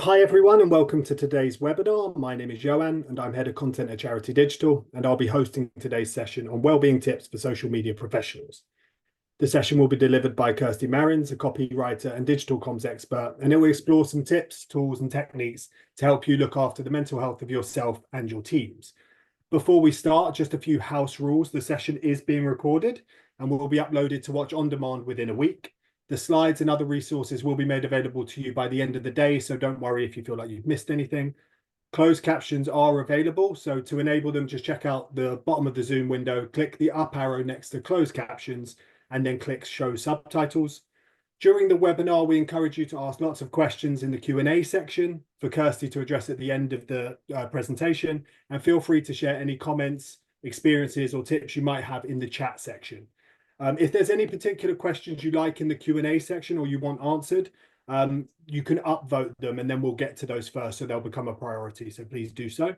Hi everyone and welcome to today's webinar. My name is Joanne and I'm Head of Content at Charity Digital, and I'll be hosting today's session on wellbeing tips for social media professionals. The session will be delivered by Kirsty Marins, a copywriter and digital comms expert, and it will explore some tips, tools and techniques to help you look after the mental health of yourself and your teams. Before we start, just a few house rules. The session is being recorded and will be uploaded to watch on demand within a week. The slides and other resources will be made available to you by the end of the day, so don't worry if you feel like you've missed anything. Closed captions are available, so to enable them, just check out the bottom of the Zoom window, click the up arrow next to closed captions, and then click show subtitles. During the webinar, we encourage you to ask lots of questions in the Q&A section for Kirsty to address at the end of the presentation, and feel free to share any comments, experiences or tips you might have in the chat section. If there's any particular questions you like in the Q&A section or you want answered, you can upvote them and then we'll get to those first, so they'll become a priority, so please do so.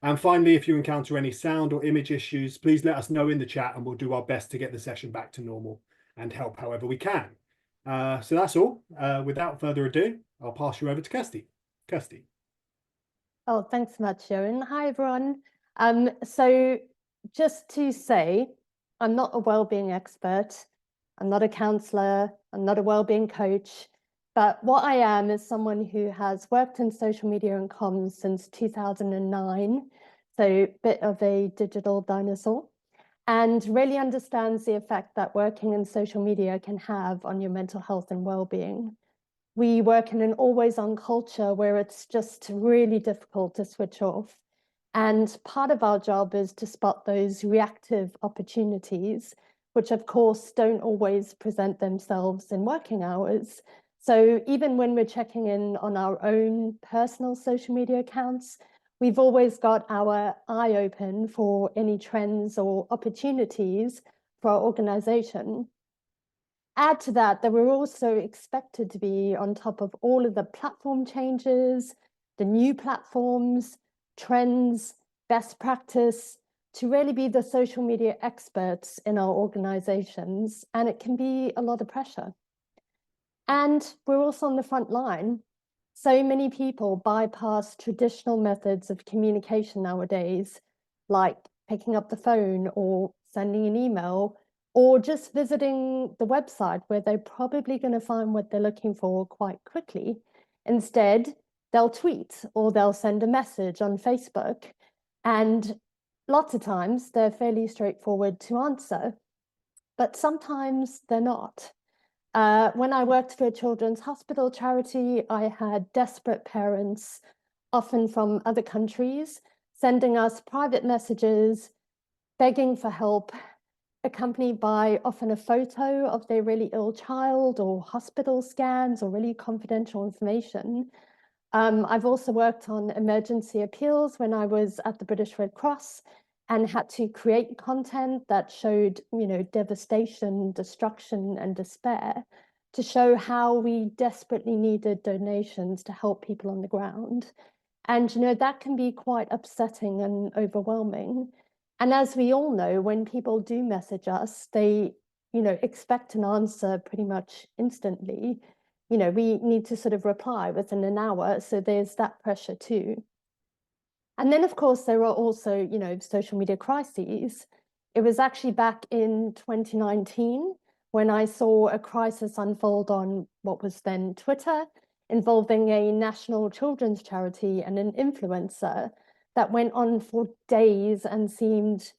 And finally, if you encounter any sound or image issues, please let us know in the chat and we'll do our best to get the session back to normal and help however we can. So that's all. Without further ado, I'll pass you over to Kirsty. Kirsty. Oh, thanks so much, Sharon. Hi, everyone. So just to say, I'm not a wellbeing expert. I'm not a counselor. I'm not a wellbeing coach. But what I am is someone who has worked in social media and comms since 2009. So a bit of a digital dinosaur, and really understands the effect that working in social media can have on your mental health and well-being. We work in an always-on culture where it's just really difficult to switch off. And part of our job is to spot those reactive opportunities, which of course don't always present themselves in working hours. So even when we're checking in on our own personal social media accounts, we've always got our eye open for any trends or opportunities for our organization. Add to that we're also expected to be on top of all of the platform changes, the new platforms, trends, best practice, to really be the social media experts in our organizations. And it can be a lot of pressure. And we're also on the front line. So many people bypass traditional methods of communication nowadays, like picking up the phone or sending an email, or just visiting the website where they're probably going to find what they're looking for quite quickly. Instead, they'll tweet or they'll send a message on Facebook. And lots of times they're fairly straightforward to answer, but sometimes they're not. When I worked for a children's hospital charity, I had desperate parents, often from other countries, sending us private messages, begging for help, accompanied by often a photo of their really ill child or hospital scans or really confidential information. I've also worked on emergency appeals when I was at the British Red Cross and had to create content that showed, devastation, destruction, and despair to show how we desperately needed donations to help people on the ground. And, that can be quite upsetting and overwhelming. And as we all know, when people do message us, they, expect an answer pretty much instantly. We need to sort of reply within an hour. So there's that pressure too. And then, of course, there are also, social media crises. It was actually back in 2019 when I saw a crisis unfold on what was then Twitter, involving a national children's charity and an influencer that went on for days and seemed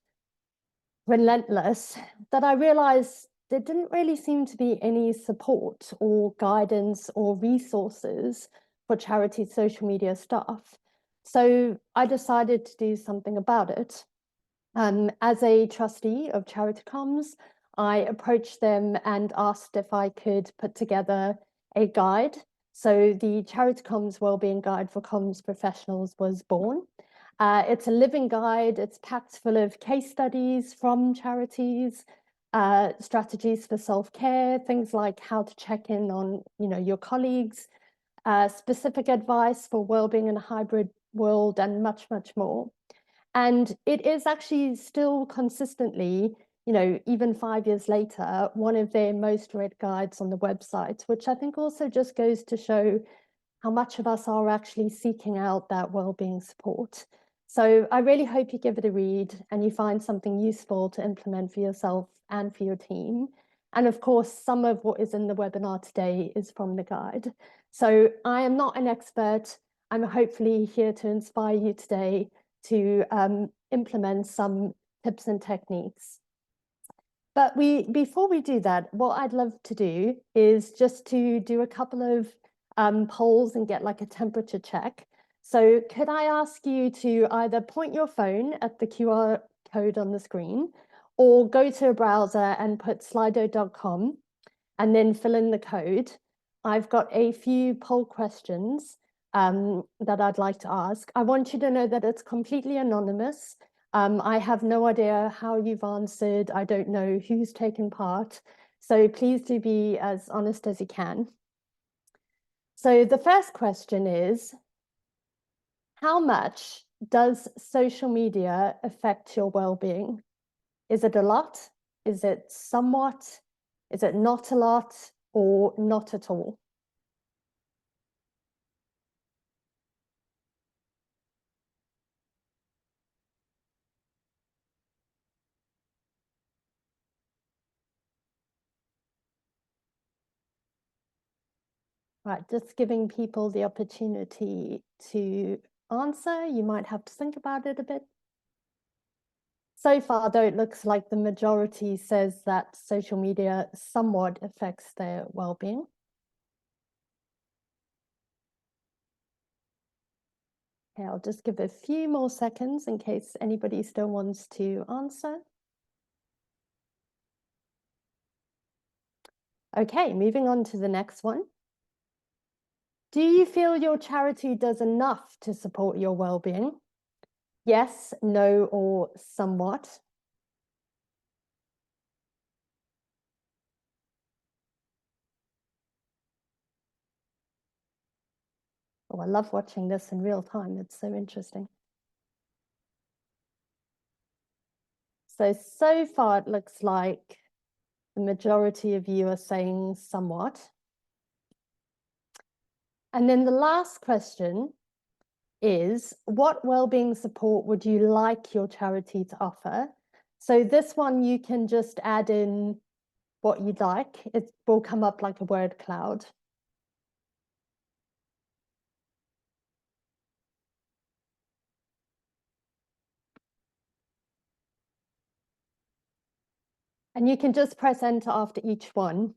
relentless, that I realized there didn't really seem to be any support or guidance or resources for charity social media staff. So I decided to do something about it. As a trustee of Charity Comms, I approached them and asked if I could put together a guide. So the Charity Comms Wellbeing Guide for Comms Professionals was born. It's a living guide. It's packed full of case studies from charities, strategies for self-care, things like how to check in on, your colleagues, specific advice for wellbeing in a hybrid world, and much, much more. And it is actually still consistently, even 5 years later, one of their most read guides on the website, which I think also just goes to show how much of us are actually seeking out that wellbeing support. So I really hope you give it a read and you find something useful to implement for yourself and for your team. And of course, some of what is in the webinar today is from the guide. So I am not an expert. I'm hopefully here to inspire you today to implement some tips and techniques. But before we do that, what I'd love to do is just to do a couple of polls and get like a temperature check. So could I ask you to either point your phone at the QR code on the screen or go to a browser and put slido.com and then fill in the code. I've got a few poll questions that I'd like to ask. I want you to know that it's completely anonymous. I have no idea how you've answered. I don't know who's taken part. So please do be as honest as you can. So the first question is, how much does social media affect your well-being? Is it a lot? Is it somewhat? Is it not a lot or not at all? Right, just giving people the opportunity to answer. You might have to think about it a bit. So far, though, it looks like the majority says that social media somewhat affects their well-being. Okay, I'll just give a few more seconds in case anybody still wants to answer. Okay, moving on to the next one. Do you feel your charity does enough to support your well-being? Yes, no, or somewhat. Oh, I love watching this in real time. It's so interesting. So far it looks like the majority of you are saying somewhat. And then the last question is, what wellbeing support would you like your charity to offer? So this one, you can just add in what you'd like. It will come up like a word cloud. And you can just press enter after each one.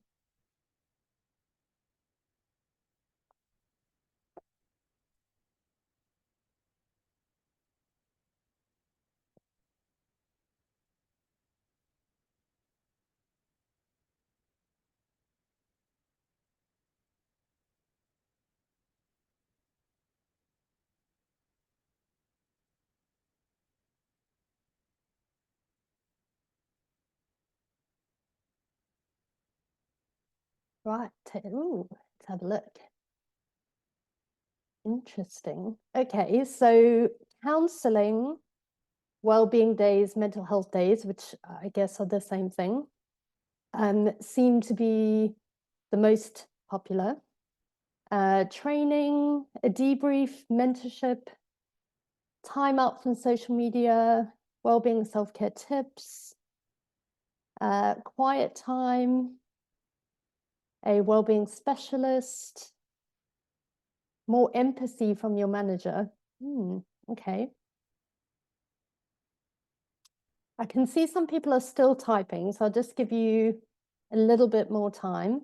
Right, ooh, let's have a look. Interesting. Okay, so counseling, well-being days, mental health days, which I guess are the same thing, seem to be the most popular. Training, a debrief, mentorship, time out from social media, well-being self-care tips, quiet time, a well-being specialist, more empathy from your manager. Okay. I can see some people are still typing, so I'll just give you a little bit more time.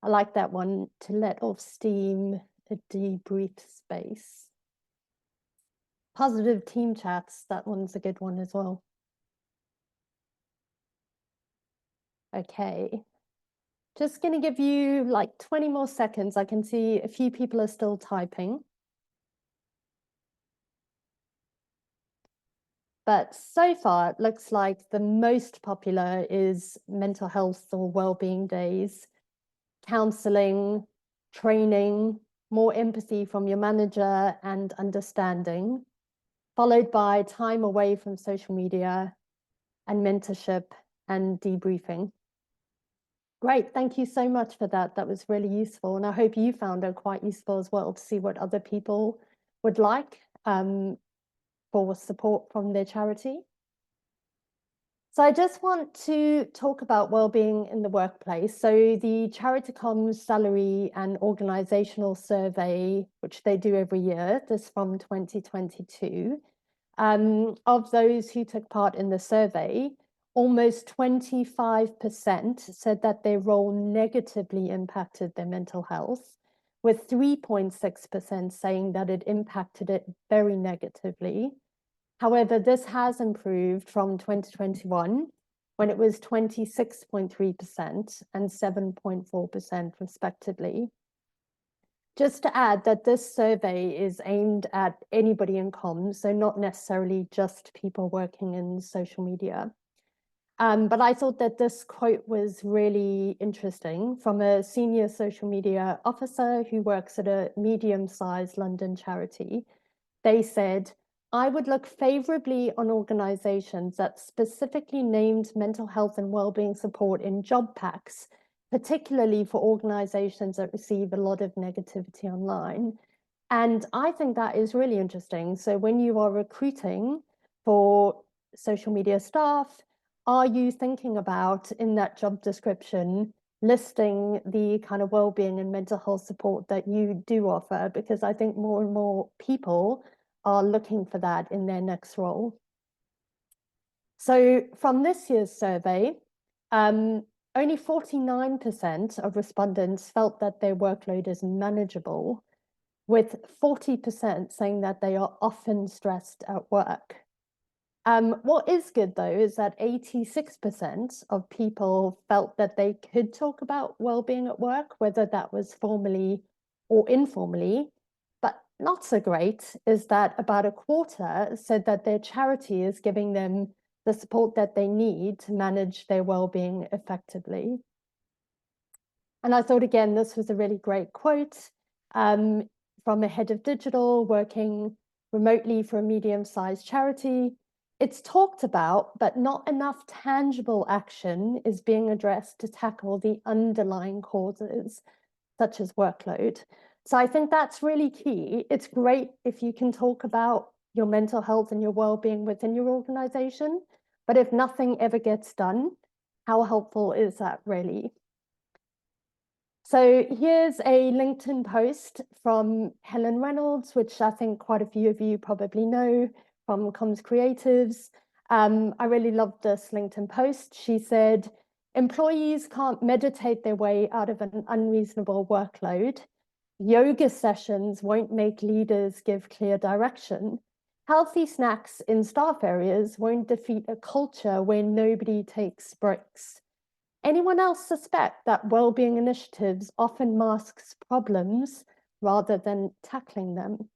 I like that one, to let off steam, a debrief space. Positive team chats, that one's a good one as well. Okay, just going to give you like 20 more seconds. I can see a few people are still typing. but so far it looks like the most popular is mental health or well-being days, counseling, training, more empathy from your manager and understanding, followed by time away from social media and mentorship and debriefing. Great, thank you so much for that. That was really useful. And I hope you found it quite useful as well to see what other people would like for support from their charity. So I just want to talk about well-being in the workplace. So the Charitycom's salary and organizational survey, which they do every year, this from 2022, of those who took part in the survey, almost 25% said that their role negatively impacted their mental health, with 3.6% saying that it impacted it very negatively. However, this has improved from 2021, when it was 26.3% and 7.4% respectively. Just to add that this survey is aimed at anybody in comms, so not necessarily just people working in social media. But I thought that this quote was really interesting from a senior social media officer who works at a medium-sized London charity. They said, "I would look favorably on organizations that specifically named mental health and well-being support in job packs, particularly for organizations that receive a lot of negativity online." And I think that is really interesting. So when you are recruiting for social media staff, are you thinking about in that job description listing the kind of well-being and mental health support that you do offer? Because I think more and more people are looking for that in their next role. So from this year's survey, only 49% of respondents felt that their workload is manageable, with 40% saying that they are often stressed at work. What is good though is that 86% of people felt that they could talk about well-being at work, whether that was formally or informally. But not so great is that about a quarter said that their charity is giving them the support that they need to manage their well-being effectively. And I thought, again, this was a really great quote from a head of digital working remotely for a medium-sized charity. It's talked about, but not enough tangible action is being addressed to tackle the underlying causes, such as workload. So I think that's really key. It's great if you can talk about your mental health and your well-being within your organization, but if nothing ever gets done, how helpful is that really? So here's a LinkedIn post from Helen Reynolds, which I think quite a few of you probably know from Comms Creatives. I really loved this LinkedIn post. She said, "Employees can't meditate their way out of an unreasonable workload. Yoga sessions won't make leaders give clear direction. Healthy snacks in staff areas won't defeat a culture where nobody takes breaks. Anyone else suspect that well-being initiatives often masks problems rather than tackling them?"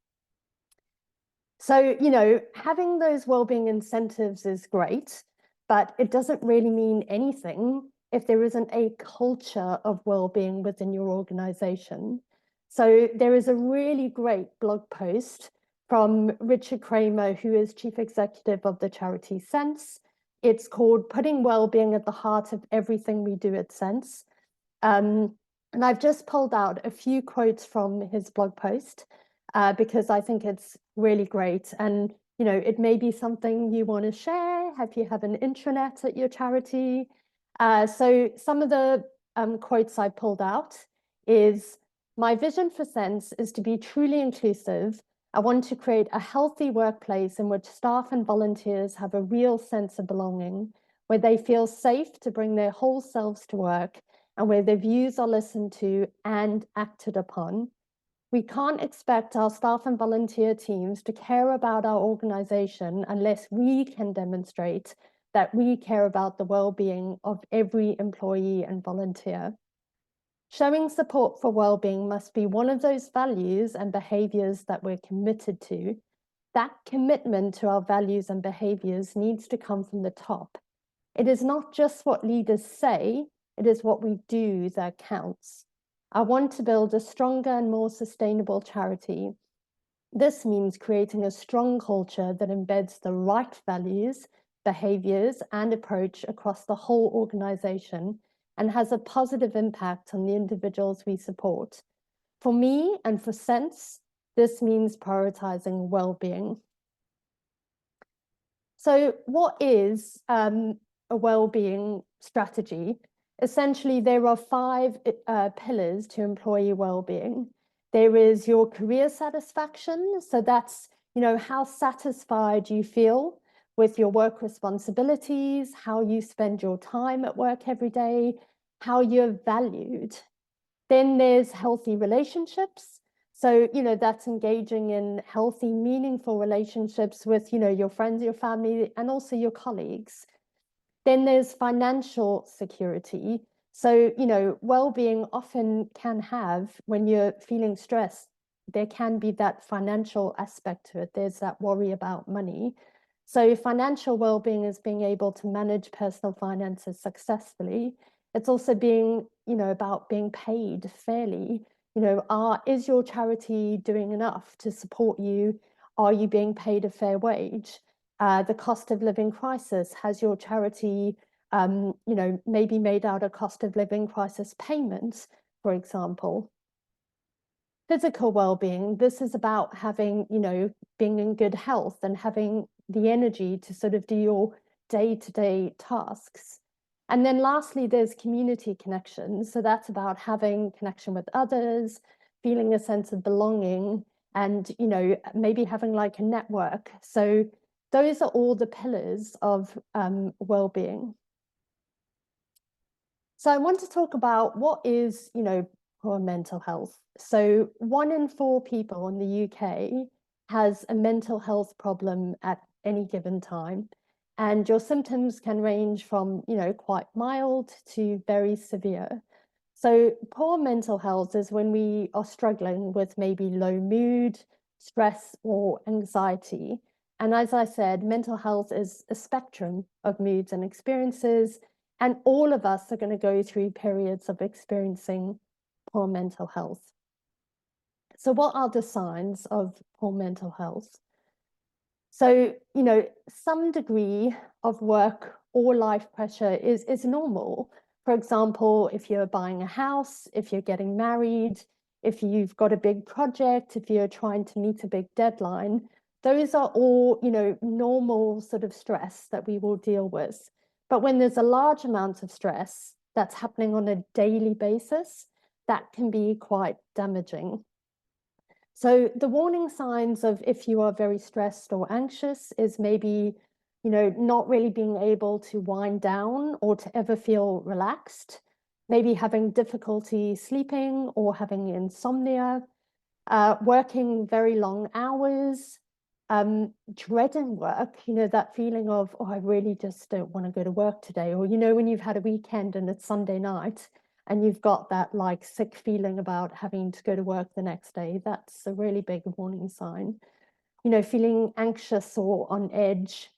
So, having those well-being incentives is great, but it doesn't really mean anything if there isn't a culture of well-being within your organization. So there is a really great blog post from Richard Kramer, who is chief executive of the charity Sense. It's called "Putting Wellbeing at the Heart of Everything We Do at Sense." And I've just pulled out a few quotes from his blog post because I think it's really great. And, it may be something you want to share. If you have an intranet at your charity. So some of the quotes I pulled out is, "My vision for Sense is to be truly inclusive. I want to create a healthy workplace in which staff and volunteers have a real sense of belonging, where they feel safe to bring their whole selves to work, and where their views are listened to and acted upon. We can't expect our staff and volunteer teams to care about our organization unless we can demonstrate that we care about the well-being of every employee and volunteer. Showing support for well-being must be one of those values and behaviors that we're committed to. that commitment to our values and behaviors needs to come from the top. It is not just what leaders say, it is what we do that counts. I want to build a stronger and more sustainable charity. This means creating a strong culture that embeds the right values, behaviors, and approach across the whole organization and has a positive impact on the individuals we support. For me and for Sense, this means prioritizing well-being. So what is a well-being strategy? Essentially, there are 5 pillars to employee well-being. There is your career satisfaction. So that's, how satisfied you feel with your work responsibilities, how you spend your time at work every day, how you're valued. Then there's healthy relationships. So, that's engaging in healthy, meaningful relationships with, your friends, your family, and also your colleagues. Then there's financial security. So, well-being often can have, when you're feeling stressed, there can be that financial aspect to it. There's that worry about money. So financial well-being is being able to manage personal finances successfully. It's also being, about being paid fairly. Is your charity doing enough to support you? Are you being paid a fair wage? The cost of living crisis, has your charity, maybe made out a cost of living crisis payment, for example? Physical well-being, this is about having, being in good health and having the energy to sort of do your day-to-day tasks. And then lastly, there's community connection. So that's about having connection with others, feeling a sense of belonging, and, maybe having like a network. So those are all the pillars of well-being. So I want to talk about what is, poor mental health. So 1 in 4 people in the UK has a mental health problem at any given time. And your symptoms can range from, quite mild to very severe. So poor mental health is when we are struggling with maybe low mood, stress, or anxiety. And as I said, mental health is a spectrum of moods and experiences, and all of us are going to go through periods of experiencing poor mental health. So what are the signs of poor mental health? So, some degree of work or life pressure is normal. For example, if you're buying a house, if you're getting married, if you've got a big project, if you're trying to meet a big deadline, those are all, normal sort of stress that we will deal with. But when there's a large amount of stress that's happening on a daily basis, that can be quite damaging. So the warning signs of if you are very stressed or anxious is maybe, not really being able to wind down or to ever feel relaxed, maybe having difficulty sleeping or having insomnia, working very long hours, dreading work, that feeling of, oh, I really just don't want to go to work today. Or, when you've had a weekend and it's Sunday night and you've got that like sick feeling about having to go to work the next day, that's a really big warning sign. Feeling anxious or on edge.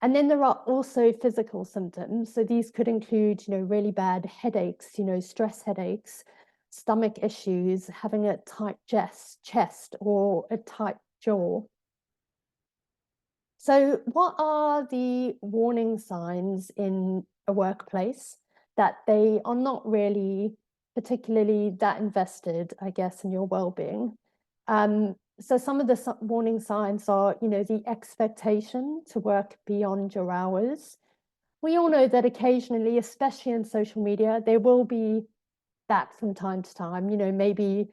And then there are also physical symptoms. So these could include, really bad headaches, stress headaches, stomach issues, having a tight chest or a tight jaw. So what are the warning signs in a workplace that they are not really particularly that invested, I guess, in your well-being? So some of the warning signs are, the expectation to work beyond your hours. We all know that occasionally, especially in social media, there will be that from time to time. Maybe,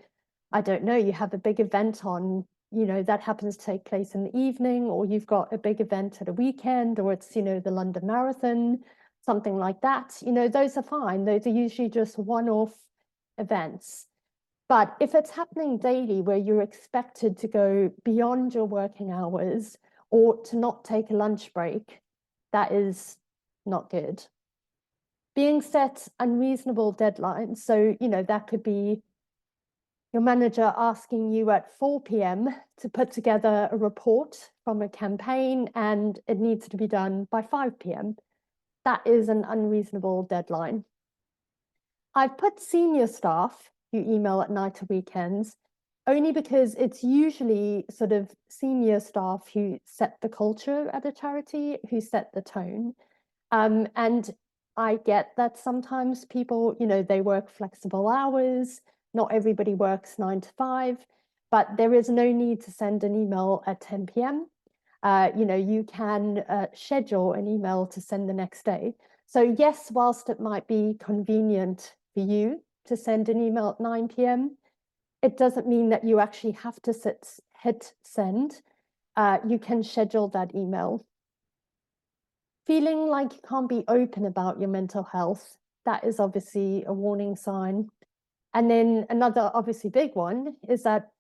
I don't know, you have a big event on, that happens to take place in the evening, or you've got a big event at a weekend, or it's, the London Marathon, something like that. Those are fine. Those are usually just one-off events. But if it's happening daily where you're expected to go beyond your working hours or to not take a lunch break, that is not good. Being set unreasonable deadlines. So, that could be your manager asking you at 4 p.m. to put together a report from a campaign and it needs to be done by 5 p.m. That is an unreasonable deadline. I've put senior staff who email at night or weekends only because it's usually sort of senior staff who set the culture at a charity, who set the tone. And I get that sometimes people, they work flexible hours. Not everybody works 9 to 5, but there is no need to send an email at 10 p.m. You can schedule an email to send the next day. So yes, whilst it might be convenient for you to send an email at 9 p.m., it doesn't mean that you actually have to hit send. You can schedule that email. Feeling like you can't be open about your mental health, that is obviously a warning sign. And then another obviously big one is that,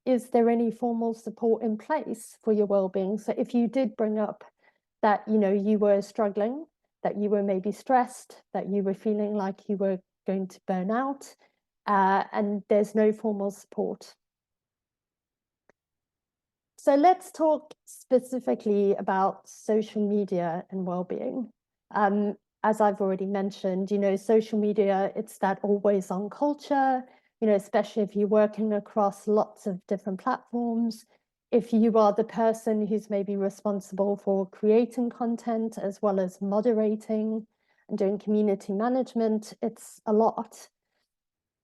is there any formal support in place for your well-being? So if you did bring up that, you were struggling, that you were maybe stressed, that you were feeling like you were going to burn out, and there's no formal support. So let's talk specifically about social media and well-being. As I've already mentioned, social media, it's that always on culture, especially if you're working across lots of different platforms. If you are the person who's maybe responsible for creating content as well as moderating and doing community management, it's a lot.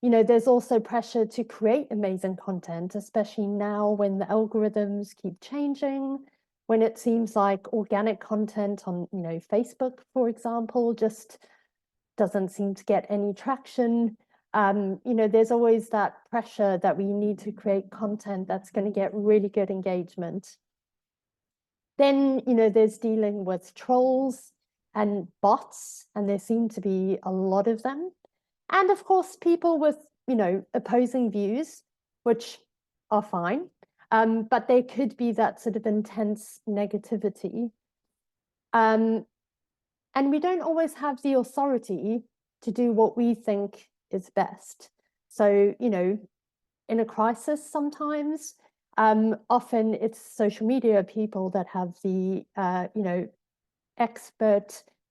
There's also pressure to create amazing content, especially now when the algorithms keep changing, when it seems like organic content on, Facebook, for example, just doesn't seem to get any traction. There's always that pressure that we need to create content that's going to get really good engagement. Then, there's dealing with trolls and bots, and there seem to be a lot of them. And of course, people with, opposing views, which are fine, but there could be that sort of intense negativity. And we don't always have the authority to do what we think is best. So, in a crisis sometimes, often it's social media people that have the,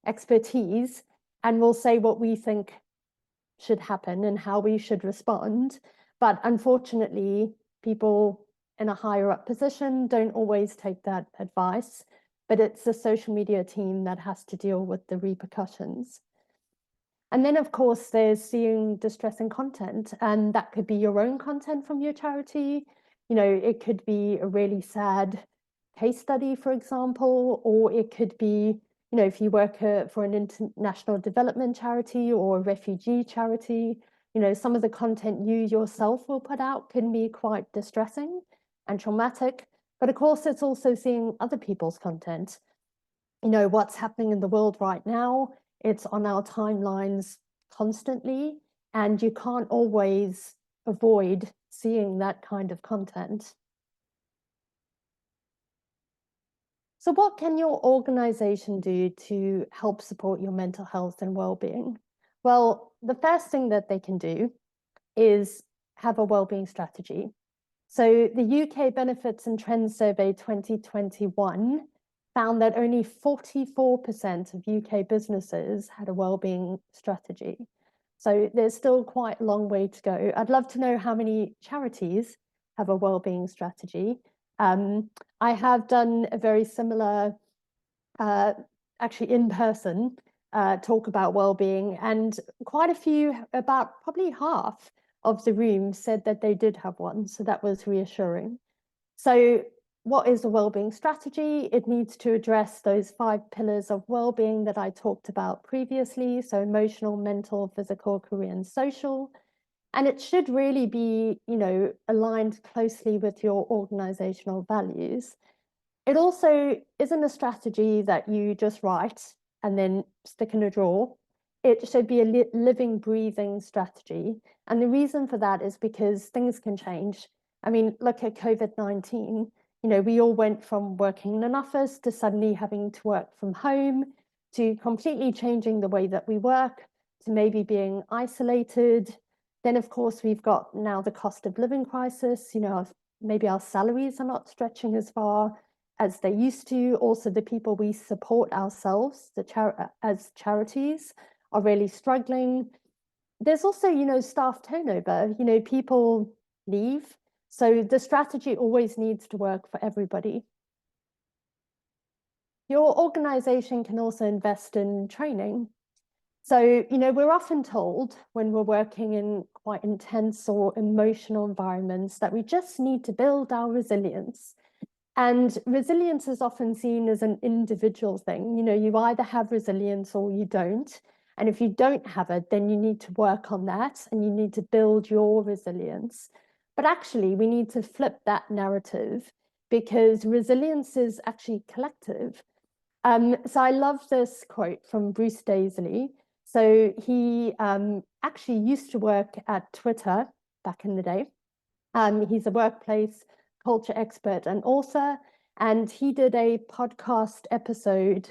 expertise and will say what we think should happen and how we should respond. But unfortunately, people in a higher up position don't always take that advice, but it's the social media team that has to deal with the repercussions. And then, of course, there's seeing distressing content, and that could be your own content from your charity. It could be a really sad case study, for example, or it could be, if you work for an international development charity or a refugee charity, some of the content you yourself will put out can be quite distressing and traumatic. But of course, it's also seeing other people's content. What's happening in the world right now, it's on our timelines constantly, and you can't always avoid seeing that kind of content. So what can your organization do to help support your mental health and well-being? Well, the first thing that they can do is have a well-being strategy. So the UK Benefits and Trends Survey 2021 found that only 44% of UK businesses had a well-being strategy. So there's still quite a long way to go. I'd love to know how many charities have a well-being strategy. I have done a very similar, actually in person, talk about well-being, and quite a few, about probably half of the room said that they did have one. So that was reassuring. So what is a well-being strategy? It needs to address those 5 pillars of well-being that I talked about previously. So emotional, mental, physical, career, and social. And it should really be, aligned closely with your organizational values. It also isn't a strategy that you just write and then stick in a drawer. It should be a living, breathing strategy. And the reason for that is because things can change. I mean, look at COVID-19. We all went from working in an office to suddenly having to work from home, to completely changing the way that we work, to maybe being isolated. Then, of course, we've got now the cost of living crisis. Maybe our salaries are not stretching as far. as they used to. Also, the people we support ourselves, as charities, are really struggling. There's also, staff turnover, people leave. So the strategy always needs to work for everybody. Your organization can also invest in training. So, we're often told when we're working in quite intense or emotional environments that we just need to build our resilience. And resilience is often seen as an individual thing. You either have resilience or you don't. And if you don't have it, then you need to work on that and you need to build your resilience. But actually, we need to flip that narrative because resilience is actually collective. So I love this quote from Bruce Daisley. So he actually used to work at Twitter back in the day. He's a workplace culture expert and author, and he did a podcast episode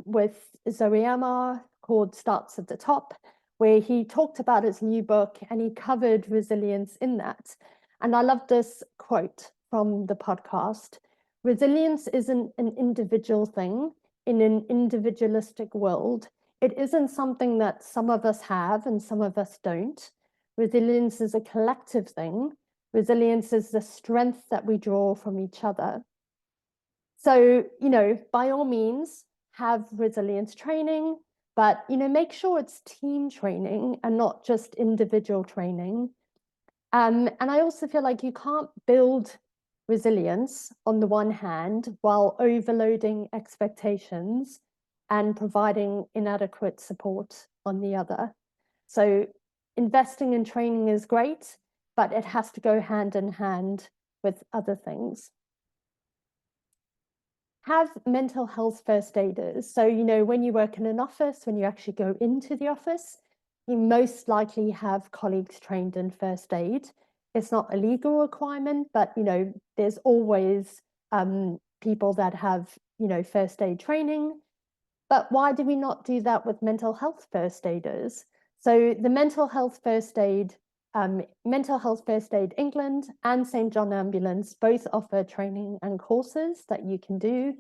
with Zoe Amar called Starts at the Top, where he talked about his new book and he covered resilience in that. And I love this quote from the podcast. Resilience isn't an individual thing in an individualistic world. It isn't something that some of us have and some of us don't. Resilience is a collective thing. Resilience is the strength that we draw from each other. So, by all means, have resilience training, but, make sure it's team training and not just individual training. And I also feel like you can't build resilience on the one hand while overloading expectations and providing inadequate support on the other. So investing in training is great, but it has to go hand in hand with other things. Have mental health first aiders. So, when you work in an office, when you actually go into the office, you most likely have colleagues trained in first aid. It's not a legal requirement, but, there's always people that have, first aid training. But why do we not do that with mental health first aiders? So the Mental Health First Aid England and St. John Ambulance both offer training and courses that you can do.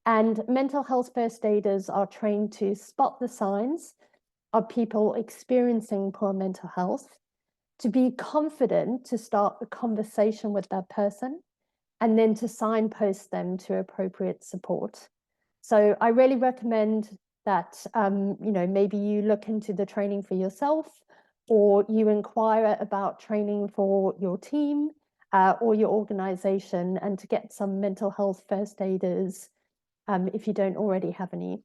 And mental health first aiders are trained to spot the signs of people experiencing poor mental health, to be confident to start a conversation with that person, and then to signpost them to appropriate support. So I really recommend that, maybe you look into the training for yourself, or you inquire about training for your team or your organization, and to get some mental health first aiders if you don't already have any.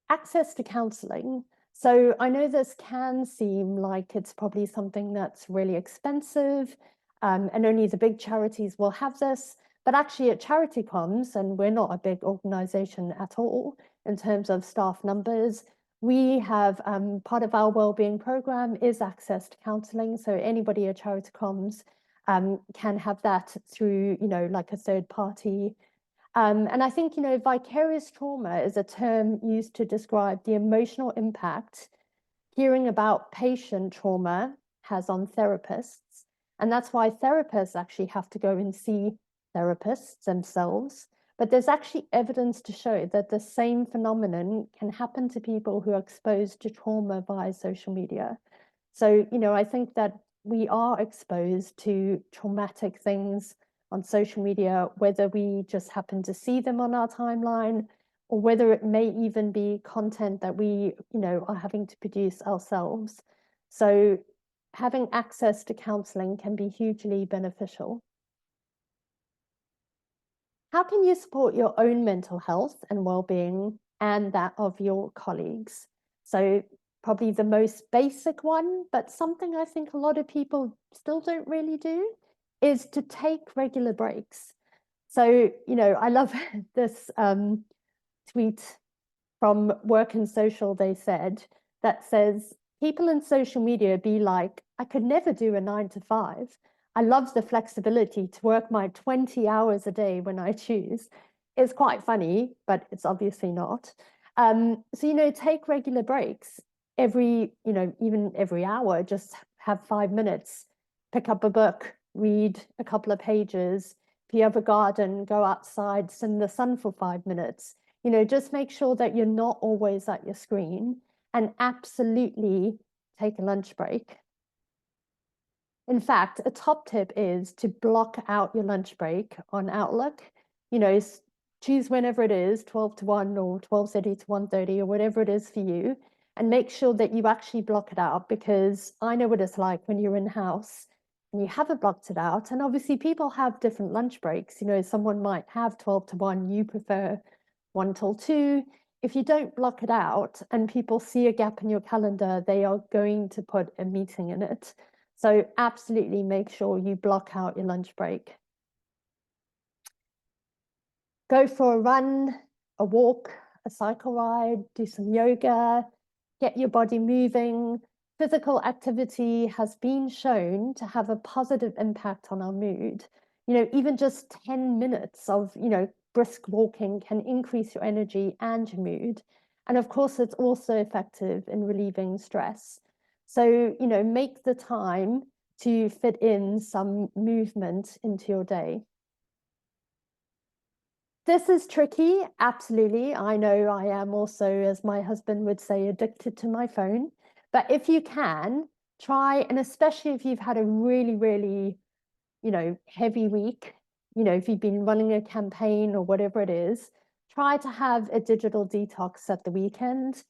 Access to counseling. So I know this can seem like it's probably something that's really expensive and only the big charities will have this. But actually at Charity Comms, and we're not a big organization at all in terms of staff numbers, we have part of our wellbeing program is access to counseling. So anybody at Charity Comms can have that through, like a third party. And I think, vicarious trauma is a term used to describe the emotional impact hearing about patient trauma has on therapists. And that's why therapists actually have to go and see therapists themselves. But there's actually evidence to show that the same phenomenon can happen to people who are exposed to trauma via social media. So, I think that we are exposed to traumatic things on social media, whether we just happen to see them on our timeline, or whether it may even be content that we, are having to produce ourselves. So having access to counseling can be hugely beneficial. How can you support your own mental health and well-being and that of your colleagues? So probably the most basic one, but something I think a lot of people still don't really do, is to take regular breaks. So, I love this tweet from Work and Social, they said, that says, people in social media be like, I could never do a 9 to 5. I love the flexibility to work my 20 hours a day when I choose. It's quite funny, but it's obviously not. So, take regular breaks every, even every hour, just have 5 minutes, pick up a book, read a couple of pages. If you have a garden, go outside, sit in the sun for 5 minutes. Just make sure that you're not always at your screen, and absolutely take a lunch break. In fact, a top tip is to block out your lunch break on Outlook. Choose whenever it is, 12 to 1 or 12:30 to 1:30 or whatever it is for you, and make sure that you actually block it out, because I know what it's like when you're in house and you haven't blocked it out. And obviously people have different lunch breaks. Someone might have 12 to 1, you prefer 1 till 2. If you don't block it out and people see a gap in your calendar, they are going to put a meeting in it. So absolutely make sure you block out your lunch break. Go for a run, a walk, a cycle ride, do some yoga, get your body moving. Physical activity has been shown to have a positive impact on our mood. Even just 10 minutes of, brisk walking can increase your energy and your mood. And of course, it's also effective in relieving stress. So, make the time to fit in some movement into your day. This is tricky, absolutely. I know I am also, as my husband would say, addicted to my phone. But if you can, try, and especially if you've had a really, really, heavy week, if you've been running a campaign or whatever it is, try to have a digital detox at the weekend,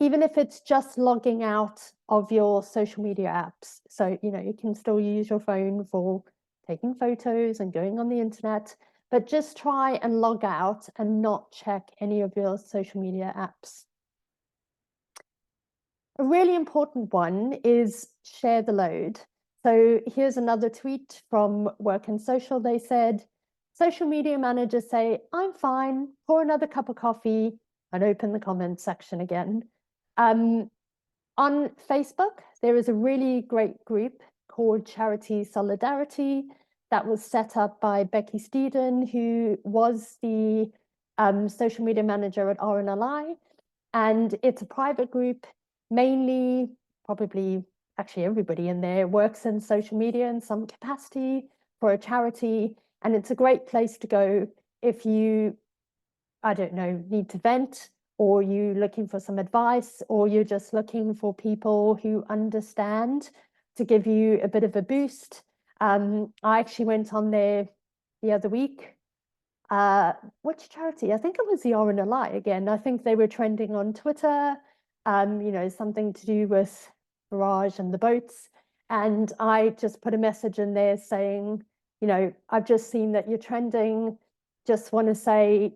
even if it's just logging out of your social media apps. So, you can still use your phone for taking photos and going on the internet, but just try and log out and not check any of your social media apps. A really important one is share the load. So here's another tweet from Work and Social. They said, social media managers say, I'm fine, pour another cup of coffee, and open the comment section again. On Facebook, there is a really great group called Charity Solidarity that was set up by Becky Steeden, who was the social media manager at RNLI. And it's a private group, mainly, probably actually everybody in there works in social media in some capacity for a charity. And it's a great place to go if you, I don't know, need to vent, or you're looking for some advice, or you're just looking for people who understand to give you a bit of a boost. I actually went on there the other week. Which charity? I think it was the RNLI again. I think they were trending on Twitter, something to do with barrage and the boats. And I just put a message in there saying, I've just seen that you're trending. Just want to say,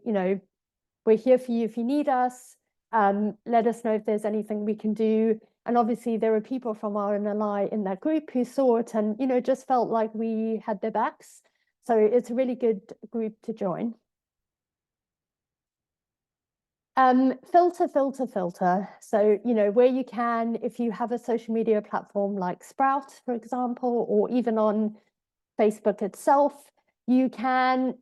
we're here for you if you need us. Let us know if there's anything we can do. And obviously there are people from RNLI in that group who saw it and, just felt like we had their backs. So it's a really good group to join. Filter, filter, filter. So, where you can, if you have a social media platform like Sprout, for example, or even on Facebook itself, you can,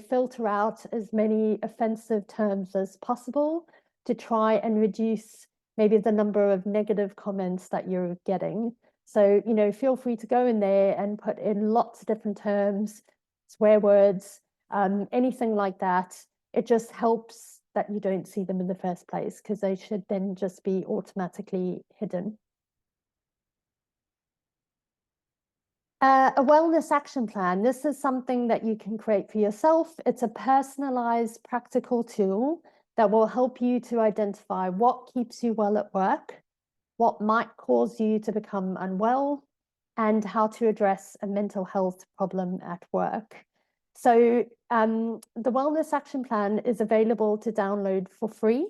filter out as many offensive terms as possible to try and reduce maybe the number of negative comments that you're getting. So, feel free to go in there and put in lots of different terms, swear words, anything like that. It just helps that you don't see them in the first place, because they should then just be automatically hidden. A wellness action plan. This is something that you can create for yourself. It's a personalized, practical tool that will help you to identify what keeps you well at work, what might cause you to become unwell, and how to address a mental health problem at work. So the Wellness Action Plan is available to download for free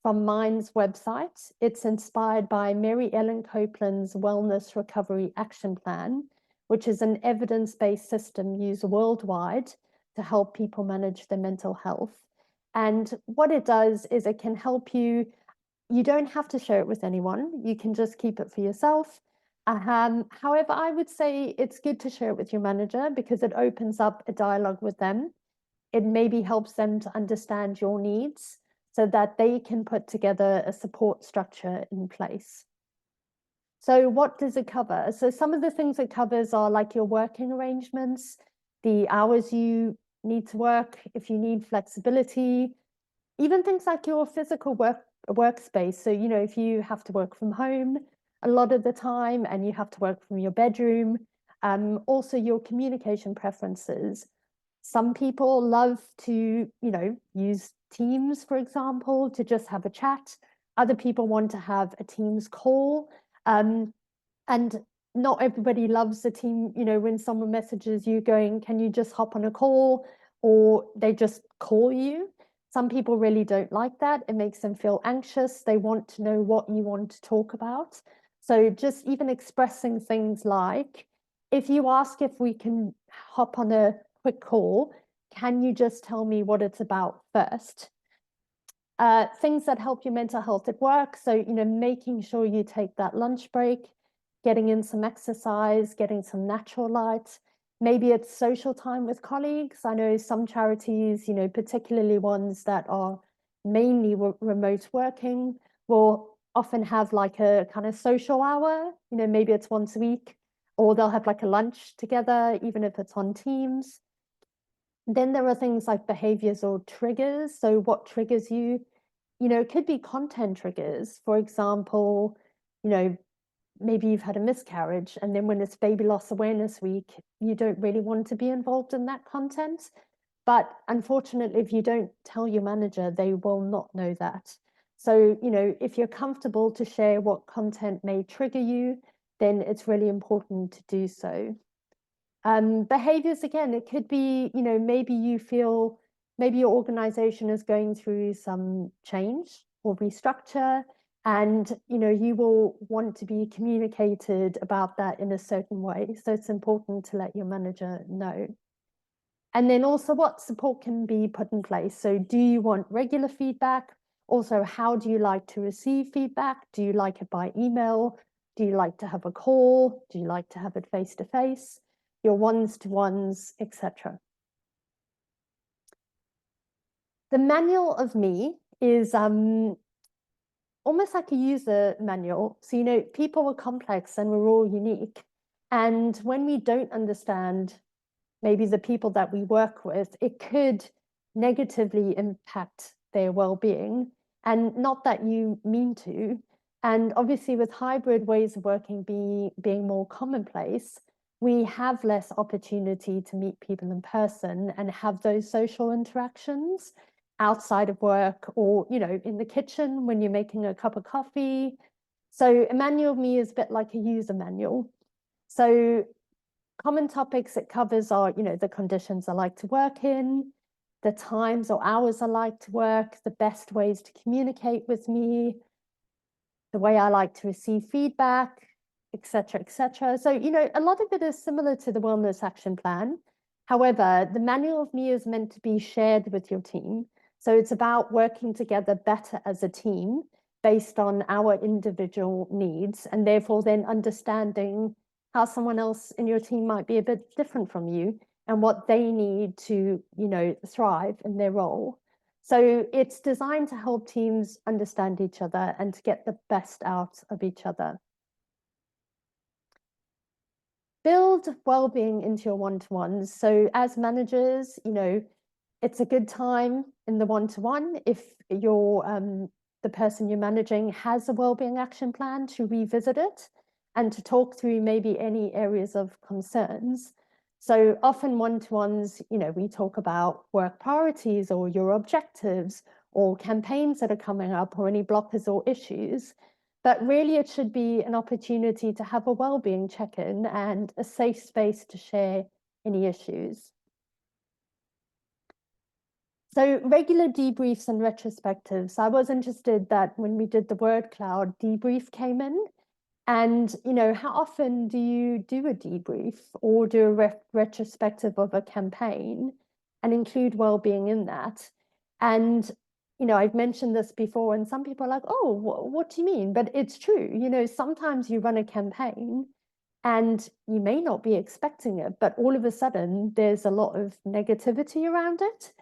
from Mind's website. It's inspired by Mary Ellen Copeland's Wellness Recovery Action Plan, which is an evidence-based system used worldwide to help people manage their mental health. And what it does is it can help you. You don't have to share it with anyone. You can just keep it for yourself. However, I would say it's good to share it with your manager, because it opens up a dialogue with them. It maybe helps them to understand your needs so that they can put together a support structure in place. So what does it cover? So some of the things it covers are like your working arrangements, the hours you need to work, if you need flexibility, even things like your physical workspace. So, you know, if you have to work from home a lot of the time and you have to work from your bedroom, also your communication preferences. Some people love to, you know, use Teams, for example, to just have a chat. Other people want to have a Teams call. And not everybody loves the team, you know, when someone messages you going, can you just hop on a call? Or they just call you. Some people really don't like that. It makes them feel anxious. They want to know what you want to talk about. So just even expressing things like, if you ask if we can hop on a quick call, can you just tell me what it's about first? Things that help your mental health at work. So, you know, making sure you take that lunch break, getting in some exercise, getting some natural light. Maybe it's social time with colleagues. I know some charities, you know, particularly ones that are mainly remote working, will often have like a kind of social hour. You know, maybe it's once a week, or they'll have like a lunch together, even if it's on Teams. Then there are things like behaviors or triggers. So what triggers you? You know, it could be content triggers. For example, you know, maybe you've had a miscarriage, and then when it's baby loss awareness week, you don't really want to be involved in that content. But unfortunately, if you don't tell your manager, they will not know that. So, you know, if you're comfortable to share what content may trigger you, then it's really important to do so. Behaviors, again, it could be, you know, maybe you feel, maybe your organization is going through some change or restructure, and, you know, you will want to be communicated about that in a certain way. So it's important to let your manager know. And then also what support can be put in place. So do you want regular feedback? Also, how do you like to receive feedback? Do you like it by email? Do you like to have a call? Do you like to have it face to face? Your ones-to-ones, etc. The manual of me is almost like a user manual. So, you know, people are complex and we're all unique. And when we don't understand maybe the people that we work with, it could negatively impact their well-being, and not that you mean to. And obviously with hybrid ways of working being more commonplace, we have less opportunity to meet people in person and have those social interactions outside of work, or, you know, in the kitchen when you're making a cup of coffee. So a manual of me is a bit like a user manual. So common topics it covers are, you know, the conditions I like to work in, the times or hours I like to work, the best ways to communicate with me, the way I like to receive feedback, etc., etc. So, you know, a lot of it is similar to the Wellness Action Plan. However, the manual of me is meant to be shared with your team. So it's about working together better as a team based on our individual needs, and therefore then understanding how someone else in your team might be a bit different from you and what they need to, you know, thrive in their role. So it's designed to help teams understand each other and to get the best out of each other. Build well-being into your one-to-ones. So as managers, you know, it's a good time in the one-to-one if the person you're managing has a well-being action plan to revisit it and to talk through maybe any areas of concerns. So often one-to-ones, you know, we talk about work priorities or your objectives or campaigns that are coming up or any blockers or issues. But really it should be an opportunity to have a well-being check-in and a safe space to share any issues. So regular debriefs and retrospectives. I was interested that when we did the word cloud, debrief came in. And, you know, how often do you do a debrief or do a retrospective of a campaign and include well-being in that? And, you know, I've mentioned this before, and some people are like, oh, what do you mean? But it's true. You know, sometimes you run a campaign and you may not be expecting it, but all of a sudden there's a lot of negativity around it.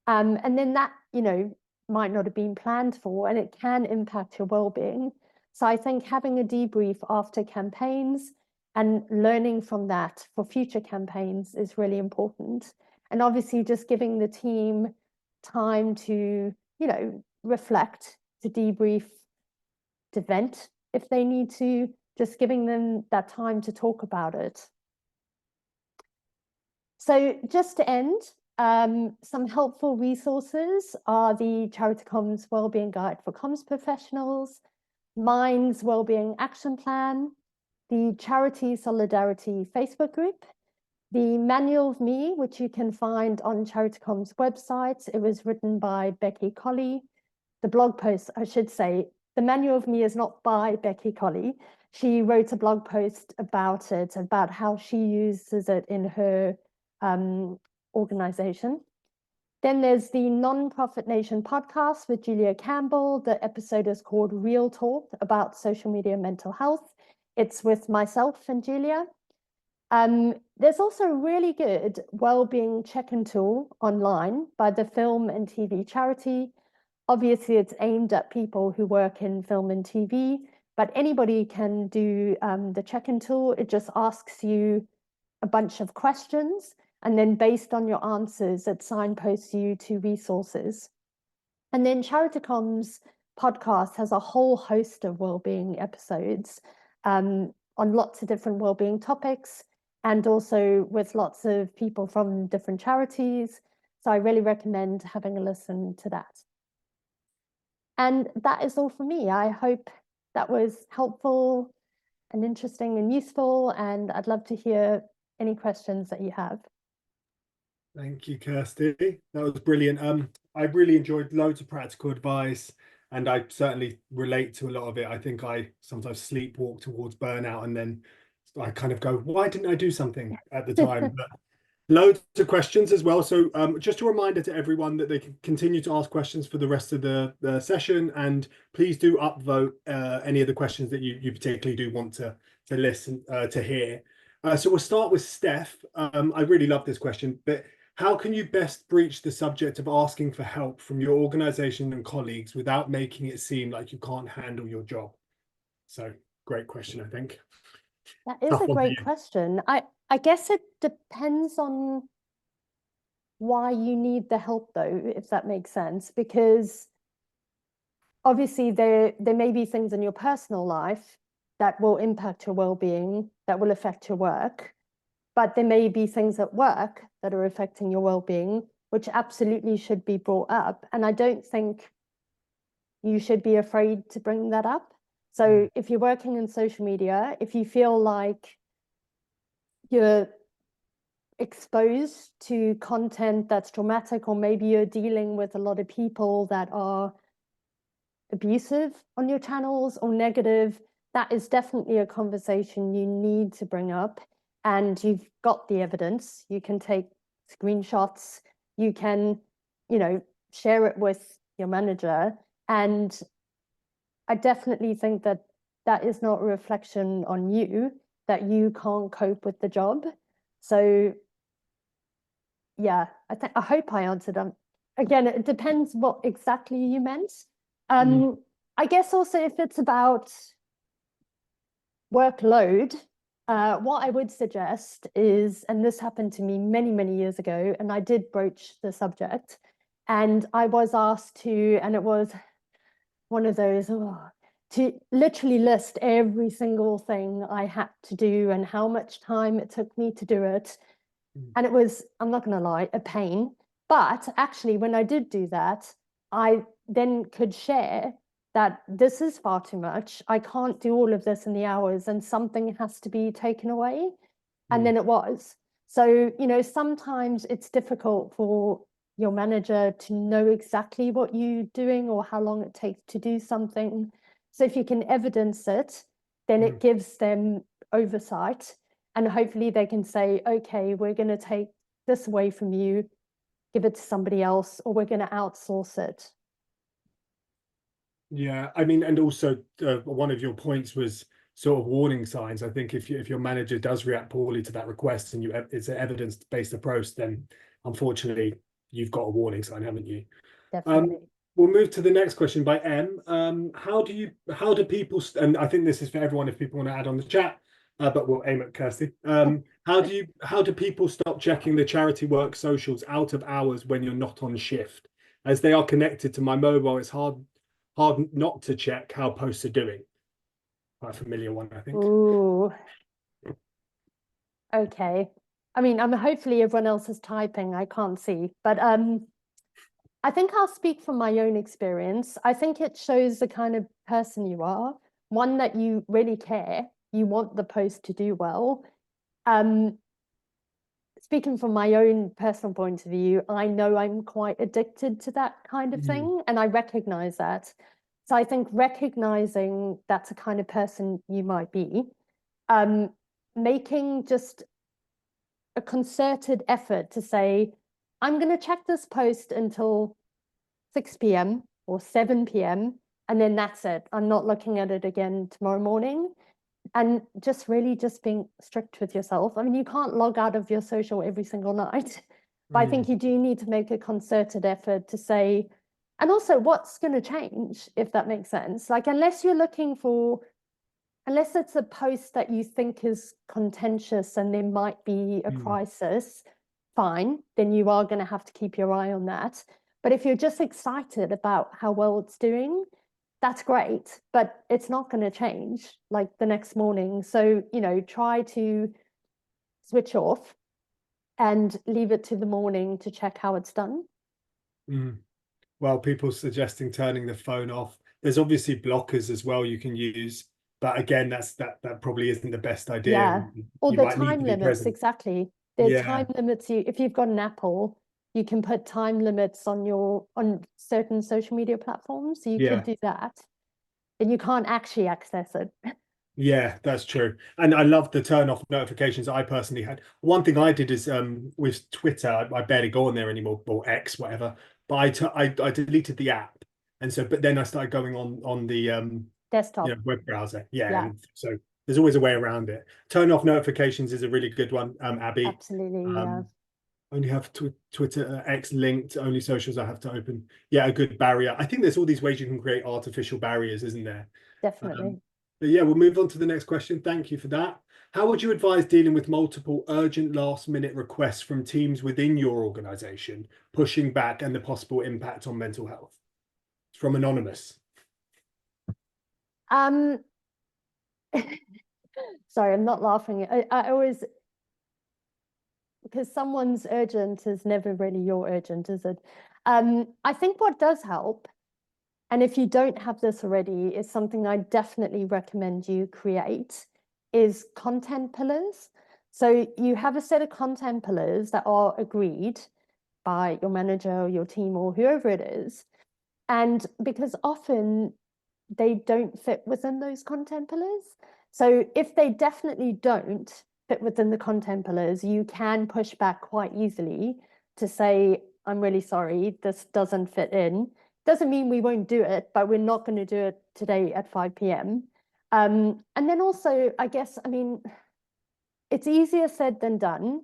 And then that, you know, might not have been planned for, and it can impact your well-being. So I think having a debrief after campaigns and learning from that for future campaigns is really important. And obviously just giving the team time to, reflect, to debrief, to vent if they need to, just giving them that time to talk about it. So just to end, some helpful resources are the Charity Comms Wellbeing Guide for Comms Professionals, Mind's Wellbeing Action Plan, the Charity Solidarity Facebook group, the Manual of Me, which you can find on Charity Comms website. It was written by Becky Colley. The blog post, I should say, the Manual of Me is not by Becky Colley. She wrote a blog post about it, about how she uses it in her organization. Then there's the Non-Profit Nation podcast with Julia Campbell. The episode is called Real Talk about social media mental health. It's with myself and Julia. There's also a really good wellbeing check-in tool online by the Film and TV Charity. Obviously, it's aimed at people who work in film and TV, but anybody can do the check-in tool. It just asks you a bunch of questions, and then based on your answers, it signposts you to resources. And then Charity Comms podcast has a whole host of wellbeing episodes on lots of different wellbeing topics, and also with lots of people from different charities. So I really recommend having a listen to that. And that is all for me. I hope that was helpful and interesting and useful, and I'd love to hear any questions that you have. Thank you, Kirsty. That was brilliant. I really enjoyed loads of practical advice, and I certainly relate to a lot of it. I think I sometimes sleepwalk towards burnout, and then I kind of go, why didn't I do something at the time? But loads of questions as well. So just a reminder to everyone that they can continue to ask questions for the rest of the session, and please do upvote any of the questions that you particularly do want to listen to hear. So we'll start with Steph. I really love this question, but how can you best breach the subject of asking for help from your organization and colleagues without making it seem like you can't handle your job? So great question, I think. That is a great question. I guess it depends on why you need the help, though, if that makes sense, because obviously there may be things in your personal life that will impact your well-being, that will affect your work, but there may be things at work that are affecting your well-being, which absolutely should be brought up. And I don't think you should be afraid to bring that up. So if you're working in social media, if you feel like you're exposed to content that's traumatic, or maybe you're dealing with a lot of people that are abusive on your channels or negative, that is definitely a conversation you need to bring up. And you've got the evidence. You can take screenshots, you can, share it with your manager. And I definitely think that that is not a reflection on you, that you can't cope with the job. So yeah, I hope I answered them. Again, it depends what exactly you meant. I guess also if it's about workload, what I would suggest is, and this happened to me many, many years ago, and I did broach the subject, and I was asked to, and it was one of those, to literally list every single thing I had to do and how much time it took me to do it. And it was, I'm not going to lie, a pain. But actually, when I did do that, I then could share that this is far too much. I can't do all of this in the hours, and something has to be taken away. And then it was. So, sometimes it's difficult for your manager to know exactly what you're doing or how long it takes to do something. So if you can evidence it, then it gives them oversight. And hopefully they can say, okay, we're going to take this away from you, give it to somebody else, or we're going to outsource it. Yeah, I mean, and also one of your points was sort of warning signs. I think if your manager does react poorly to that request and it's an evidence-based approach, then unfortunately you've got a warning sign, haven't you? Definitely. We'll move to the next question by M. How do people, and I think this is for everyone if people want to add on the chat, but we'll aim at Kirsty. How do people stop checking the charity work socials out of hours when you're not on shift? As they are connected to my mobile, it's hard not to check how posts are doing. Quite a familiar one, I think. Ooh. Okay. I mean, hopefully everyone else is typing. I can't see, but I think I'll speak from my own experience. I think it shows the kind of person you are, one that you really care, you want the post to do well. Speaking from my own personal point of view, I know I'm quite addicted to that kind of thing, and I recognize that. So I think recognizing that's a kind of person you might be, making just a concerted effort to say, I'm going to check this post until 6 p.m. or 7 p.m. and then that's it. I'm not looking at it again tomorrow morning. And just really just being strict with yourself. I mean, you can't log out of your social every single night, but I think you do need to make a concerted effort to say, and also what's going to change, if that makes sense. Like, unless it's a post that you think is contentious and there might be a crisis, fine, then you are going to have to keep your eye on that. But if you're just excited about how well it's doing, that's great, but it's not going to change like the next morning. So, try to switch off and leave it to the morning to check how it's done. Well, people suggesting turning the phone off. There's obviously blockers as well you can use, but again, that probably isn't the best idea. Yeah, or You the might need time to be limits, present. exactly. The time limits if you've got an Apple, you can put time limits on certain social media platforms. So you could do that. And you can't actually access it. Yeah, that's true. And I love the turn off notifications I personally had. One thing I did is with Twitter, I barely go on there anymore, or X, whatever. But I deleted the app. And so, but then I started going on the Desktop. web browser. Yeah. And so there's always a way around it. Turn off notifications is a really good one, Abby. Absolutely, yeah. Only have Twitter, X linked, only socials I have to open. Yeah, a good barrier. I think there's all these ways you can create artificial barriers, isn't there? Definitely. But yeah, we'll move on to the next question. Thank you for that. How would you advise dealing with multiple urgent last-minute requests from teams within your organization, pushing back and the possible impact on mental health? It's from Anonymous. Sorry, I'm not laughing. I always, because someone's urgent is never really your urgent, is it? I think what does help, and if you don't have this already, is something I definitely recommend you create, is content pillars. So you have a set of content pillars that are agreed by your manager or your team or whoever it is. And because often they don't fit within those content pillars. So if they definitely don't fit within the content pillars, you can push back quite easily to say, I'm really sorry, this doesn't fit in. Doesn't mean we won't do it, but we're not going to do it today at 5 p.m. And then also, I guess, I mean, it's easier said than done,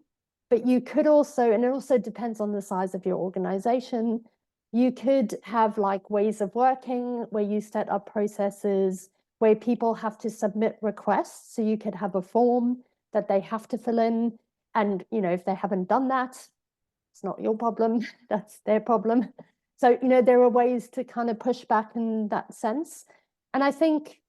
but you could also, and it also depends on the size of your organization, you could have like ways of working where you set up processes where people have to submit requests. So you could have a form that they have to fill in. And, if they haven't done that, it's not your problem, that's their problem. So, there are ways to kind of push back in that sense. And I think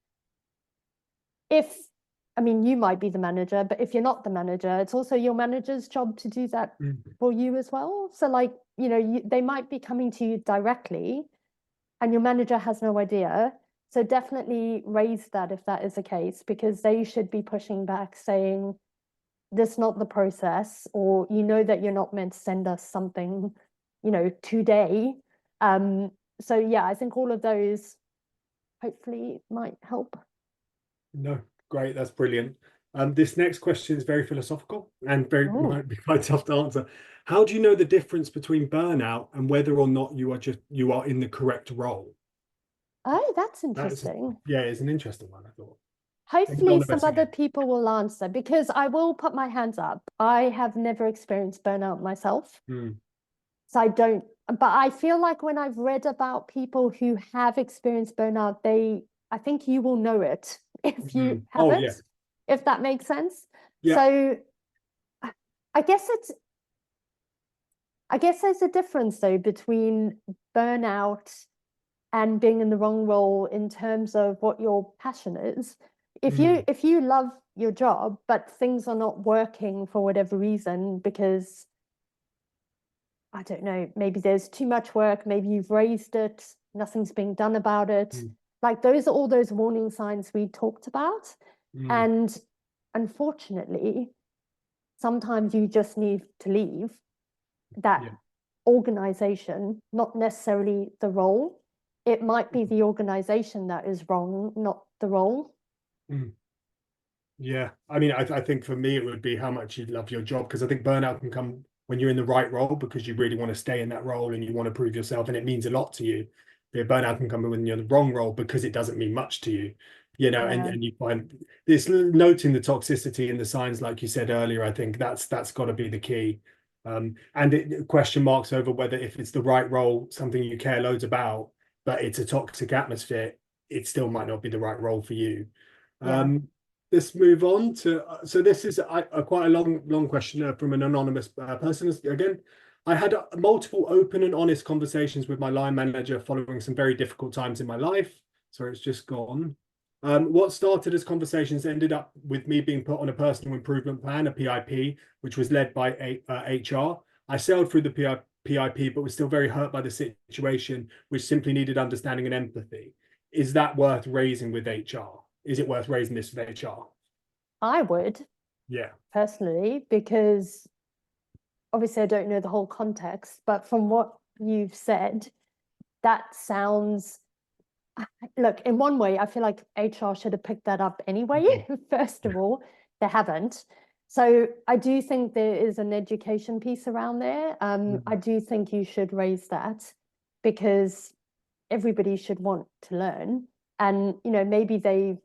you might be the manager, but if you're not the manager, it's also your manager's job to do that for you as well. So like, they might be coming to you directly and your manager has no idea. So definitely raise that if that is the case, because they should be pushing back saying, this is not the process, or that you're not meant to send us something, today. So yeah, I think all of those hopefully might help. No, great. That's brilliant. This next question is very philosophical and might be quite tough to answer. How do you know the difference between burnout and whether or not you are in the correct role? Oh, that's interesting. It's an interesting one, I thought. Hopefully some other people will answer, because I will put my hands up. I have never experienced burnout myself. So I don't but I feel like when I've read about people who have experienced burnout, I think you will know it if you Oh yeah, haven't, if that makes sense. yeah. So I guess there's a difference though between burnout and being in the wrong role in terms of what your passion is. If you love your job, but things are not working for whatever reason, because I don't know, maybe there's too much work, maybe you've raised it, nothing's being done about it. Like those are all those warning signs we talked about. And unfortunately, sometimes you just need to leave that Yeah. organization, not necessarily the role. It might be the organization that is wrong, not the role. Yeah, I mean, I think for me it would be how much you love your job, because I think burnout can come when you're in the right role because you really want to stay in that role and you want to prove yourself and it means a lot to you. But burnout can come when you're in the wrong role because it doesn't mean much to you, Yeah. and you find this noting the toxicity and the signs, like you said earlier. I think that's got to be the key. Question marks over whether if it's the right role, something you care loads about, but it's a toxic atmosphere, it still might not be the right role for you. Yeah. Let's move on to so this is quite a long question from an anonymous person again. I had multiple open and honest conversations with my line manager following some very difficult times in my life. Sorry, it's just gone. What started as conversations ended up with me being put on a personal improvement plan, a PIP, which was led by HR. I sailed through the PIP, but was still very hurt by the situation, which simply needed understanding and empathy. Is that worth raising with HR? Is it worth raising this with HR? I would Yeah. personally, because obviously I don't know the whole context, but from what you've said, that sounds, look, in one way, I feel like HR should have picked that up anyway. First of all, they haven't. So I do think there is an education piece around there. I do think you should raise that because everybody should want to learn. And, maybe they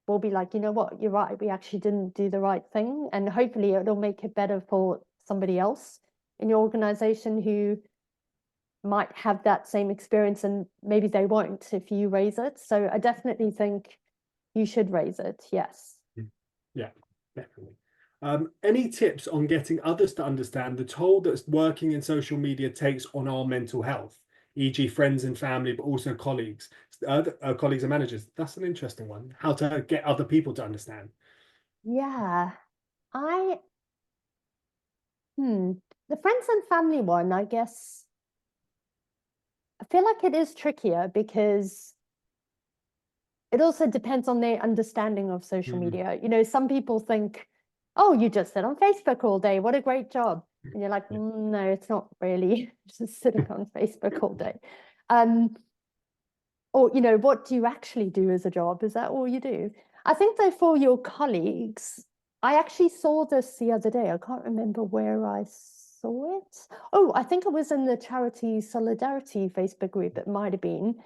will be like, you know what, you're right, we actually didn't do the right thing. And hopefully it'll make it better for somebody else in your organization who might have that same experience and maybe they won't if you raise it. So I definitely think you should raise it. Yes. Yeah, definitely. Any tips on getting others to understand the toll that working in social media takes on our mental health, e.g., friends and family, but also colleagues, colleagues and managers? That's an interesting one. How to get other people to understand. Yeah. I the friends and family one, I guess I feel like it is trickier because it also depends on their understanding of social media. Some people think, oh, you just sit on Facebook all day. What a great job. And you're like, no, it's not really just sitting on Facebook all day. Or, what do you actually do as a job? Is that all you do? I think though for your colleagues, I actually saw this the other day. I can't remember where I saw it. Oh, I think it was in the Charity Solidarity Facebook group. It might have been.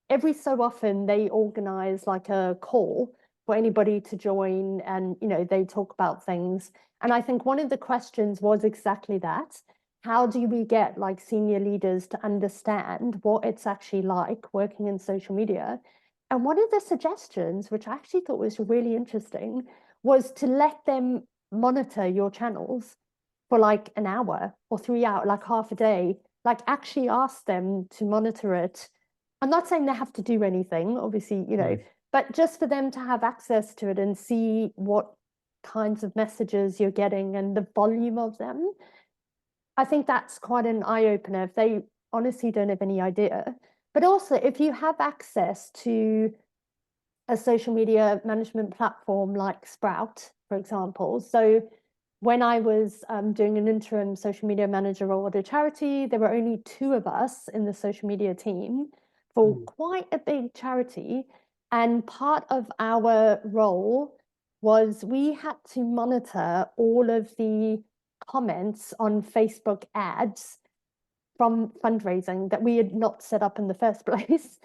Every so often they organize like a call for anybody to join and, they talk about things. And I think one of the questions was exactly that. How do we get like senior leaders to understand what it's actually like working in social media? And one of the suggestions, which I actually thought was really interesting, was to let them monitor your channels for like an hour or 3 hours, like half a day, like actually ask them to monitor it. I'm not saying they have to do anything, obviously, but just for them to have access to it and see what kinds of messages you're getting and the volume of them. I think that's quite an eye opener if they honestly don't have any idea. But also, if you have access to a social media management platform like Sprout, for example. So when I was doing an interim social media manager role at a charity, there were only 2 of us in the social media team for quite a big charity. And part of our role was we had to monitor all of the comments on Facebook ads from fundraising that we had not set up in the first place.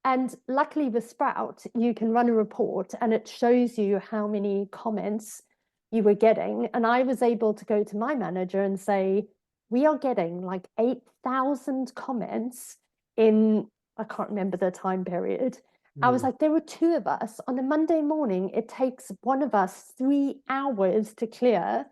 And luckily with Sprout, you can run a report and it shows you how many comments you were getting. And I was able to go to my manager and say, we are getting like 8,000 comments in, I can't remember the time period. I was like, there were two of us. On a Monday morning, it takes one of us 3 hours to clear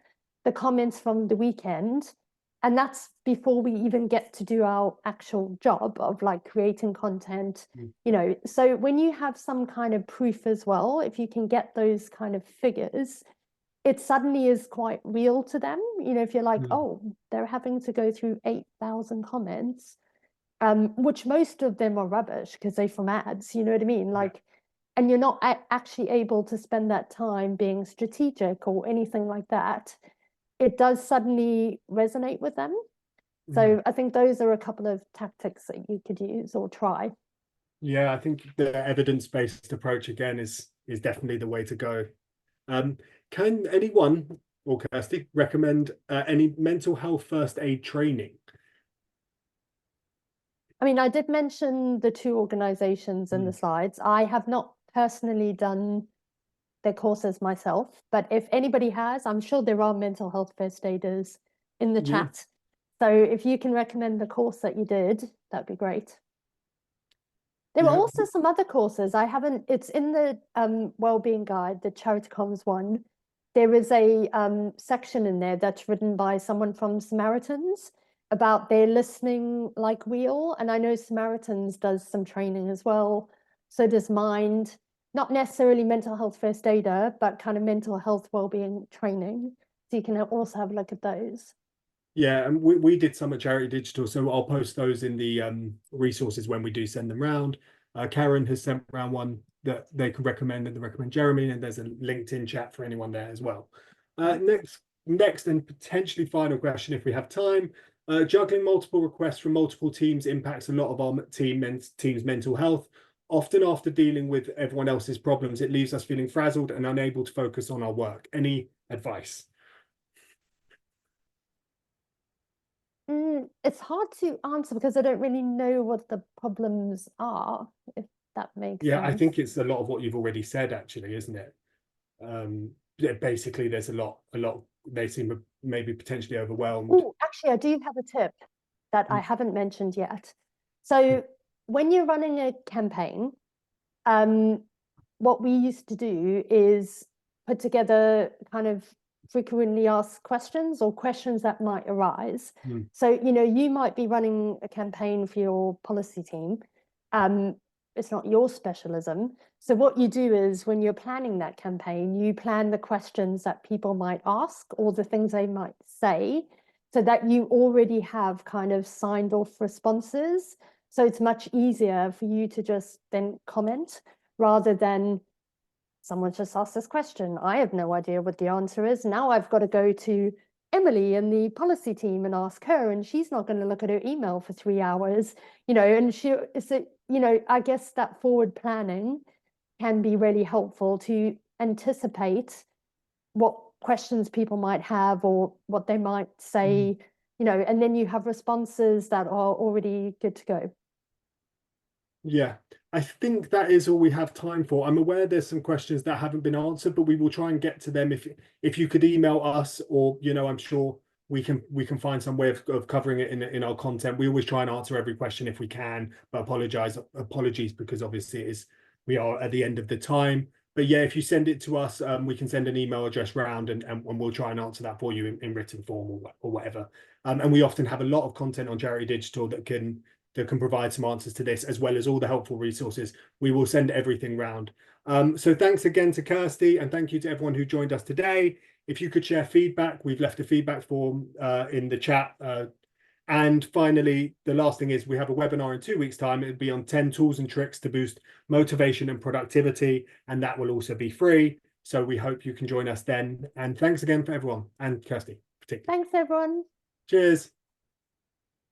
the comments from the weekend. And that's before we even get to do our actual job of like creating content, you know. So when you have some kind of proof as well, if you can get those kind of figures, it suddenly is quite real to them. You know, if you're like, oh, they're having to go through 8,000 comments, which most of them are rubbish because they're from ads, you know what I mean? Like, and you're not actually able to spend that time being strategic or anything like that. It does suddenly resonate with them. So I think those are a couple of tactics that you could use or try. Yeah, I think the evidence-based approach again is definitely the way to go. Can anyone or Kirsty recommend any mental health first aid training? I mean, I did mention the two organizations in the slides. I have not personally done their courses myself, but if anybody has, I'm sure there are mental health first aiders in the chat. So if you can recommend the course that you did, that'd be great. There were also some other courses. I haven't, it's in the Wellbeing Guide, the Charity Comms one. There is a section in there that's written by someone from Samaritans about their listening like wheel. And I know Samaritans does some training as well. So does Mind, not necessarily mental health first aider, but kind of mental health wellbeing training. So you can also have a look at those. Yeah, and we did some at Charity Digital, so I'll post those in the resources when we do send them round. Karen has sent around one that they can recommend, and they recommend Jeremy, and there's a LinkedIn chat for anyone there as well. Next and potentially final question, if we have time. Juggling multiple requests from multiple teams impacts a lot of our team's mental health. Often after dealing with everyone else's problems, it leaves us feeling frazzled and unable to focus on our work. Any advice? It's hard to answer because I don't really know what the problems are, if that makes sense. I think it's a lot of what you've already said, actually, isn't it? Basically, there's a lot. They seem maybe potentially overwhelmed. Oh, actually, I do have a tip that I haven't mentioned yet. So when you're running a campaign, what we used to do is put together kind of frequently asked questions or questions that might arise. So, you know, you might be running a campaign for your policy team. It's not your specialism. So what you do is when you're planning that campaign, you plan the questions that people might ask or the things they might say so that you already have kind of signed off responses. So it's much easier for you to just then comment rather than someone just asked this question. I have no idea what the answer is. Now I've got to go to Emily in the policy team and ask her, and she's not going to look at her email for 3 hours, you know, and you know, I guess that forward planning can be really helpful to anticipate what questions people might have or what they might say, you know, and then you have responses that are already good to go. Yeah, I think that is all we have time for. I'm aware there's some questions that haven't been answered, but we will try and get to them. If you could email us, or you know, I'm sure we can find some way of covering it in our content. We always try and answer every question if we can, but apologies because obviously we are at the end of the time. But yeah, if you send it to us, we can send an email address round and we'll try and answer that for you in written form or whatever. And we often have a lot of content on Charity Digital that can provide some answers to this, as well as all the helpful resources. We will send everything round. So thanks again to Kirsty, and thank you to everyone who joined us today. If you could share feedback, we've left a feedback form in the chat. And finally, the last thing is we have a webinar in 2 weeks' time. It'll be on 10 tools and tricks to boost motivation and productivity, and that will also be free. So we hope you can join us then. And thanks again for everyone, and Kirsty particularly. Thanks, everyone. Cheers.